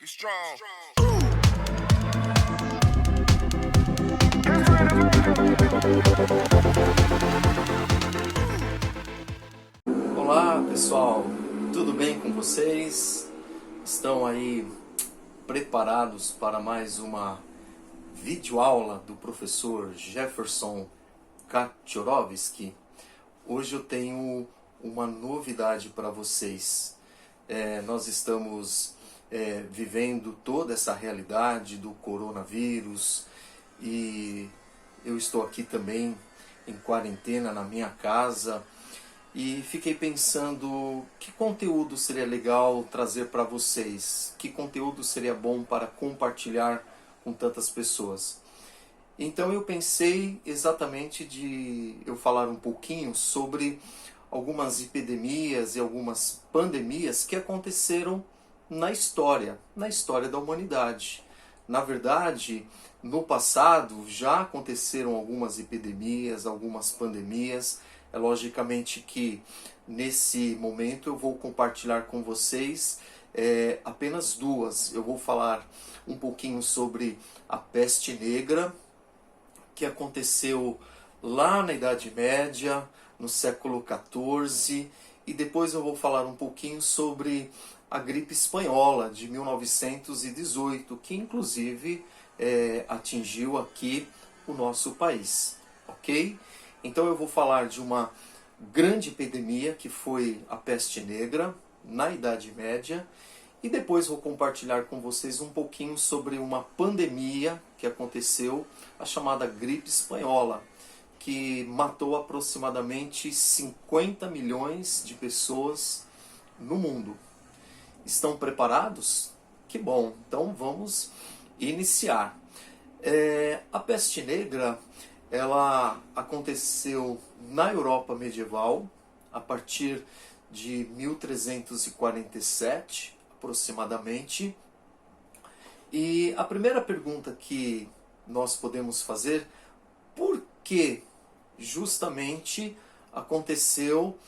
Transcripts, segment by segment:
strong. Olá pessoal, tudo bem com vocês? Estão aí preparados para mais uma videoaula do professor Jefferson Kaczorowski? Hoje eu tenho uma novidade para vocês. Nós estamos vivendo toda essa realidade do coronavírus e eu estou aqui também em quarentena na minha casa e fiquei pensando que conteúdo seria legal trazer para vocês, que conteúdo seria bom para compartilhar com tantas pessoas. Então eu pensei exatamente de eu falar um pouquinho sobre algumas epidemias e algumas pandemias que aconteceram na história da humanidade. Na verdade, no passado já aconteceram algumas epidemias, algumas pandemias. É logicamente que nesse momento eu vou compartilhar com vocês apenas duas. Eu vou falar um pouquinho sobre a peste negra, que aconteceu lá na Idade Média, no século XIV, e depois eu vou falar um pouquinho sobre a gripe espanhola de 1918, que inclusive atingiu aqui o nosso país, ok? Então eu vou falar de uma grande epidemia que foi a peste negra na Idade Média, e depois vou compartilhar com vocês um pouquinho sobre uma pandemia que aconteceu, a chamada gripe espanhola, que matou aproximadamente 50 milhões de pessoas no mundo. Estão preparados? Que bom! Então vamos iniciar. A peste negra, ela aconteceu na Europa medieval a partir de 1347 aproximadamente. E a primeira pergunta que nós podemos fazer: por que justamente aconteceu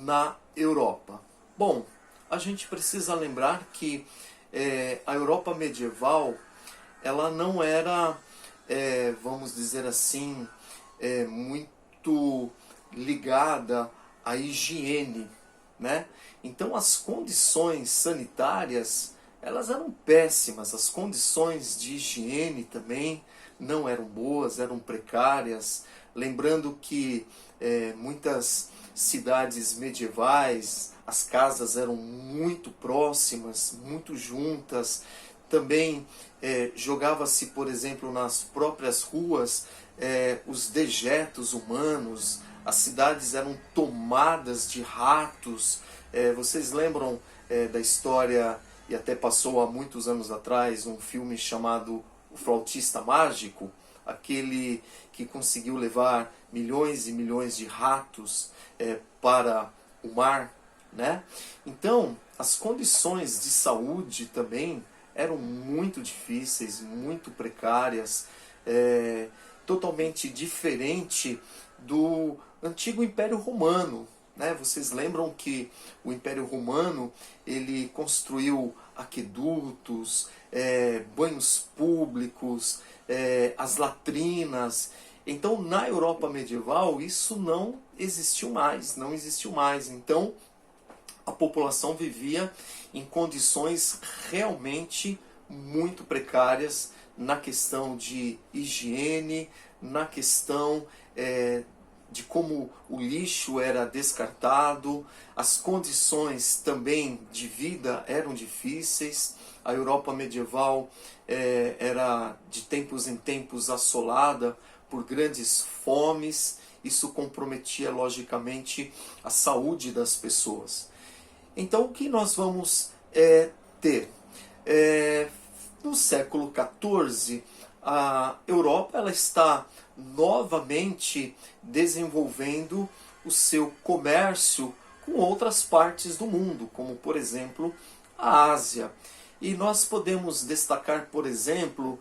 na Europa? Bom, a gente precisa lembrar que a Europa medieval, ela não era, vamos dizer assim, muito ligada à higiene, né? Então as condições sanitárias, elas eram péssimas, as condições de higiene também não eram boas, eram precárias. Lembrando que muitas cidades medievais, as casas eram muito próximas, muito juntas. Também jogava-se, por exemplo, nas próprias ruas os dejetos humanos. As cidades eram tomadas de ratos. Vocês lembram da história, e até passou há muitos anos atrás, um filme chamado O Flautista Mágico, aquele que conseguiu levar milhões e milhões de ratos para o mar, né? Então, as condições de saúde também eram muito difíceis, muito precárias, totalmente diferente do antigo Império Romano, né? Vocês lembram que o Império Romano, ele construiu aquedutos, banhos públicos, as latrinas. Então, na Europa medieval, isso não existiu mais, não existiu mais. Então, a população vivia em condições realmente muito precárias na questão de higiene, na questão de como o lixo era descartado. As condições também de vida eram difíceis. A Europa medieval era de tempos em tempos assolada por grandes fomes. Isso comprometia logicamente a saúde das pessoas. Então o que nós vamos ter? No século XIV, a Europa ela está novamente desenvolvendo o seu comércio com outras partes do mundo, como por exemplo a Ásia. E nós podemos destacar, por exemplo,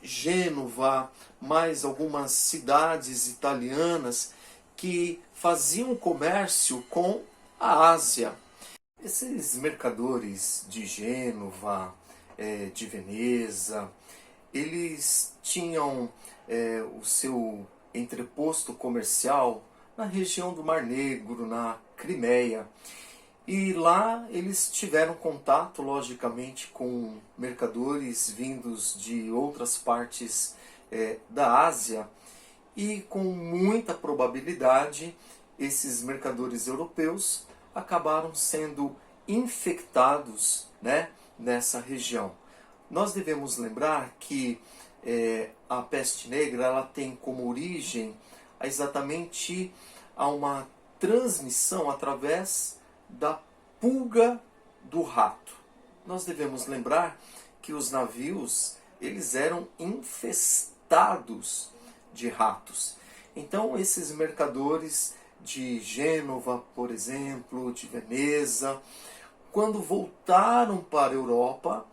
Gênova, mais algumas cidades italianas que faziam comércio com a Ásia. Esses mercadores de Gênova, de Veneza, eles tinham o seu entreposto comercial na região do Mar Negro, na Crimeia. E lá eles tiveram contato, logicamente, com mercadores vindos de outras partes da Ásia, e com muita probabilidade esses mercadores europeus acabaram sendo infectados, né, nessa região. Nós devemos lembrar que a peste negra ela tem como origem exatamente a uma transmissão através da pulga do rato. Nós devemos lembrar que os navios eles eram infestados de ratos. Então esses mercadores de Gênova, por exemplo, de Veneza, quando voltaram para a Europa,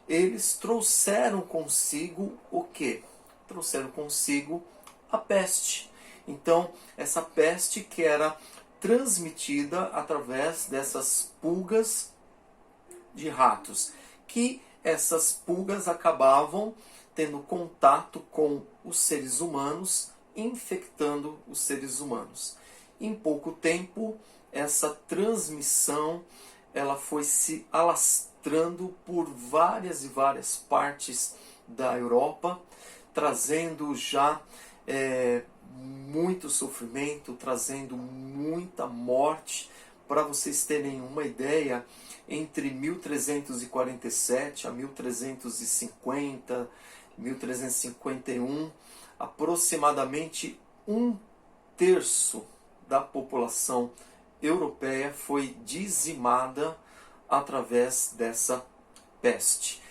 eles trouxeram consigo o quê? Trouxeram consigo a peste. Então, essa peste que era transmitida através dessas pulgas de ratos, que essas pulgas acabavam tendo contato com os seres humanos, infectando os seres humanos. Em pouco tempo, essa transmissão ela foi se alastrando por várias e várias partes da Europa, trazendo já muito sofrimento, trazendo muita morte. Para vocês terem uma ideia, entre 1347 a 1350, 1351, aproximadamente um terço da população europeia foi dizimada através dessa peste.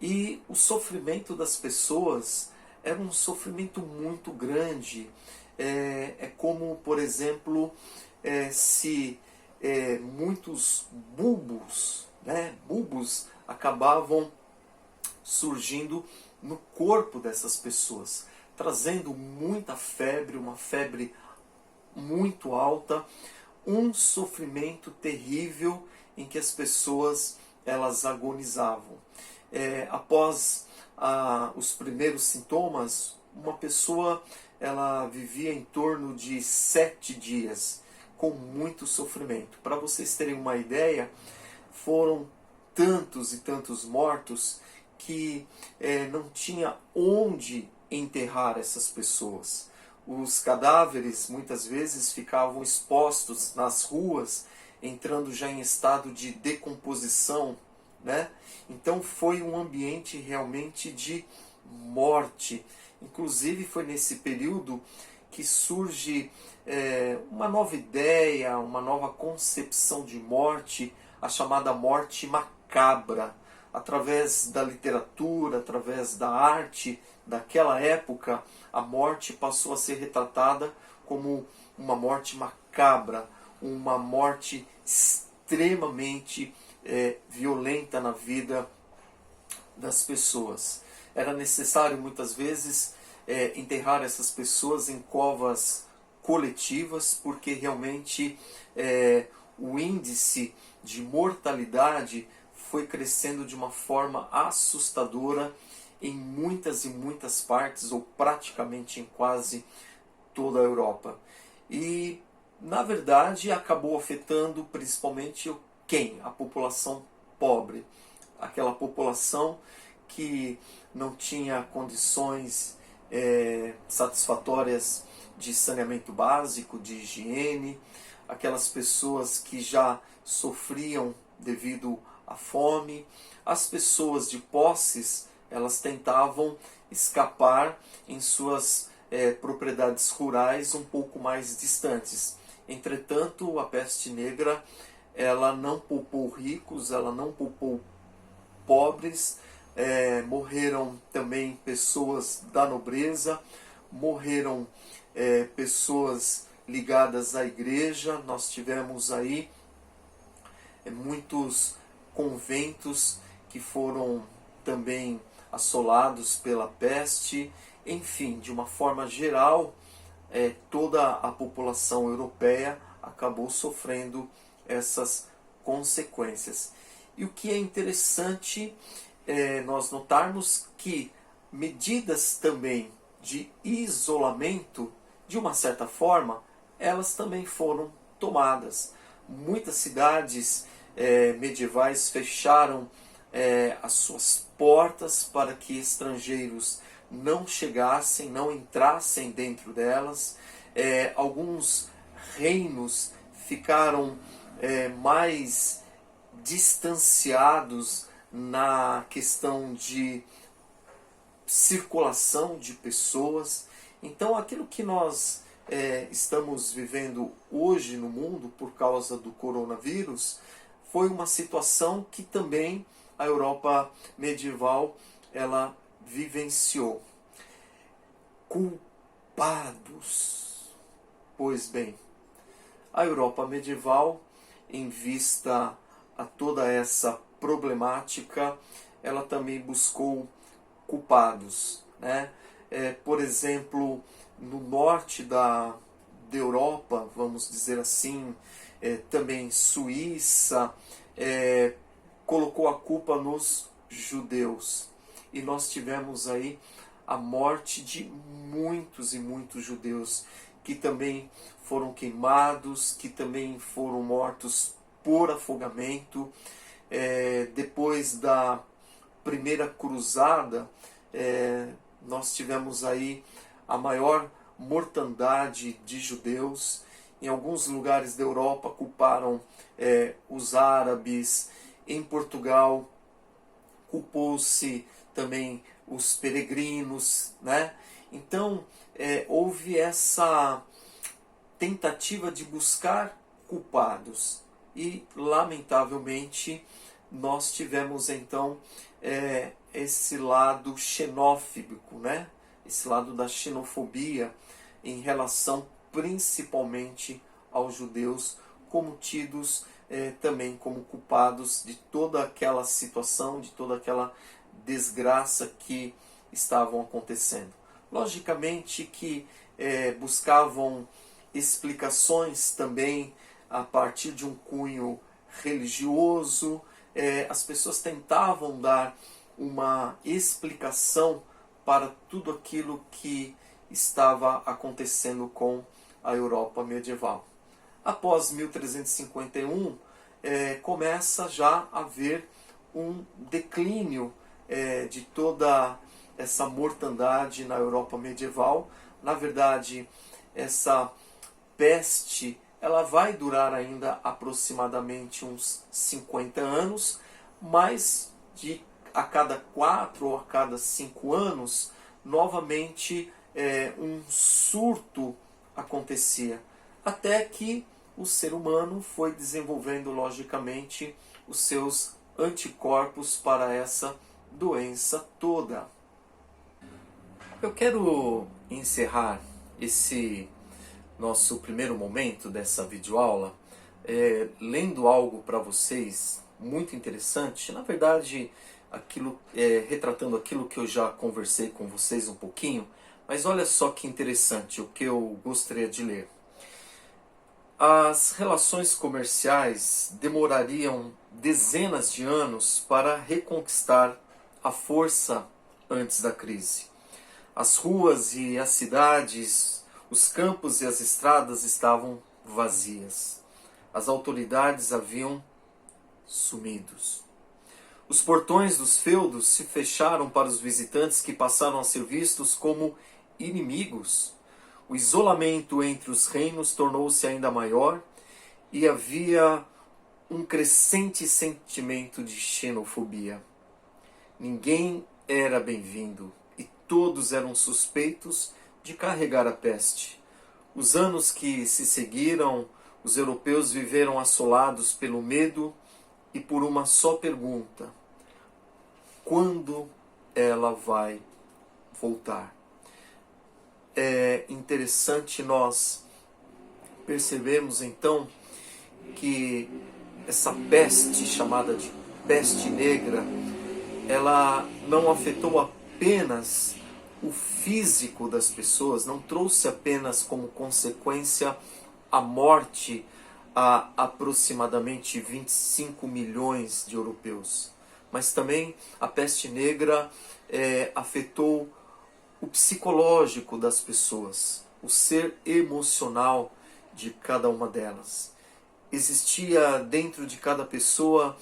E o sofrimento das pessoas era um sofrimento muito grande. É como, por exemplo, se muitos bulbos, né, bulbos acabavam surgindo no corpo dessas pessoas, trazendo muita febre, uma febre muito alta, um sofrimento terrível em que as pessoas elas agonizavam. Após os primeiros sintomas, uma pessoa ela vivia em torno de 7 dias com muito sofrimento. Para vocês terem uma ideia, foram tantos e tantos mortos que não tinha onde enterrar essas pessoas. Os cadáveres muitas vezes ficavam expostos nas ruas, entrando já em estado de decomposição, né? Então foi um ambiente realmente de morte. Inclusive foi nesse período que surge uma nova ideia, uma nova concepção de morte, a chamada morte macabra. Através da literatura, através da arte daquela época, a morte passou a ser retratada como uma morte macabra, uma morte extremamente violenta na vida das pessoas. Era necessário muitas vezes enterrar essas pessoas em covas coletivas, porque realmente o índice de mortalidade foi crescendo de uma forma assustadora em muitas e muitas partes, ou praticamente em quase toda a Europa. E, na verdade, acabou afetando principalmente quem? A população pobre. Aquela população que não tinha condições satisfatórias de saneamento básico, de higiene, aquelas pessoas que já sofriam devido à fome. As pessoas de posses, elas tentavam escapar em suas propriedades rurais um pouco mais distantes. Entretanto, a peste negra ela não poupou ricos, ela não poupou pobres, morreram também pessoas da nobreza, morreram pessoas ligadas à igreja. Nós tivemos aí muitos conventos que foram também assolados pela peste. Enfim, de uma forma geral, toda a população europeia acabou sofrendo essas consequências. E o que é interessante é nós notarmos que medidas também de isolamento, de uma certa forma, elas também foram tomadas. Muitas cidades medievais fecharam as suas portas para que estrangeiros não chegassem, não entrassem dentro delas. Alguns reinos ficaram mais distanciados na questão de circulação de pessoas. Então, aquilo que nós estamos vivendo hoje no mundo por causa do coronavírus foi uma situação que também a Europa medieval ela vivenciou. Culpados. Pois bem, a Europa medieval, em vista a toda essa problemática, ela também buscou culpados, né? Por exemplo, no norte da Europa, vamos dizer assim, também Suíça, colocou a culpa nos judeus. E nós tivemos aí a morte de muitos e muitos judeus que também foram queimados, que também foram mortos por afogamento. Depois da primeira cruzada, nós tivemos aí a maior mortandade de judeus. Em alguns lugares da Europa culparam os árabes. Em Portugal culpou-se também os peregrinos, né? Então houve essa tentativa de buscar culpados e lamentavelmente nós tivemos então esse lado xenófobo, né? Esse lado da xenofobia em relação principalmente aos judeus, como tidos também como culpados de toda aquela situação, de toda aquela desgraça que estavam acontecendo. Logicamente que buscavam explicações também a partir de um cunho religioso. As pessoas tentavam dar uma explicação para tudo aquilo que estava acontecendo com a Europa medieval. Após 1351, começa já a haver um declínio de toda essa mortandade na Europa medieval. Na verdade, essa peste ela vai durar ainda aproximadamente uns 50 anos, mas a cada 4 ou a cada 5 anos, novamente um surto acontecia. Até que o ser humano foi desenvolvendo, logicamente, os seus anticorpos para essa doença toda. Eu quero encerrar esse nosso primeiro momento dessa videoaula lendo algo para vocês muito interessante. Na verdade, retratando aquilo que eu já conversei com vocês um pouquinho, mas olha só que interessante o que eu gostaria de ler. As relações comerciais demorariam dezenas de anos para reconquistar a força antes da crise. As ruas e as cidades, os campos e as estradas estavam vazias. As autoridades haviam sumidos. Os portões dos feudos se fecharam para os visitantes que passaram a ser vistos como inimigos. O isolamento entre os reinos tornou-se ainda maior e havia um crescente sentimento de xenofobia. Ninguém era bem-vindo e todos eram suspeitos de carregar a peste. Os anos que se seguiram, os europeus viveram assolados pelo medo e por uma só pergunta: quando ela vai voltar? É interessante nós percebemos então que essa peste chamada de peste negra, ela não afetou apenas o físico das pessoas, não trouxe apenas como consequência a morte a aproximadamente 25 milhões de europeus. Mas também a peste negra afetou o psicológico das pessoas, o ser emocional de cada uma delas. Existia dentro de cada pessoa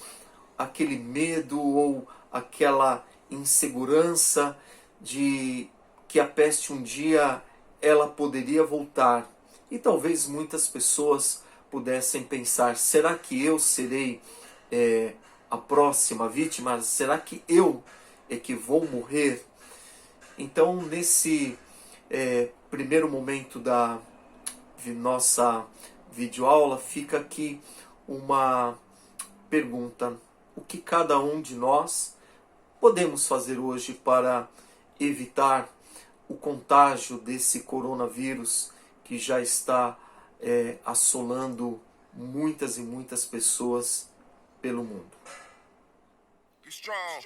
aquele medo ou aquela insegurança de que a peste um dia ela poderia voltar. E talvez muitas pessoas pudessem pensar, será que eu serei a próxima vítima? Será que eu é que vou morrer? Então, nesse primeiro momento da nossa videoaula, fica aqui uma pergunta. O que cada um de nós podemos fazer hoje para evitar o contágio desse coronavírus que já está assolando muitas e muitas pessoas pelo mundo? Be strong.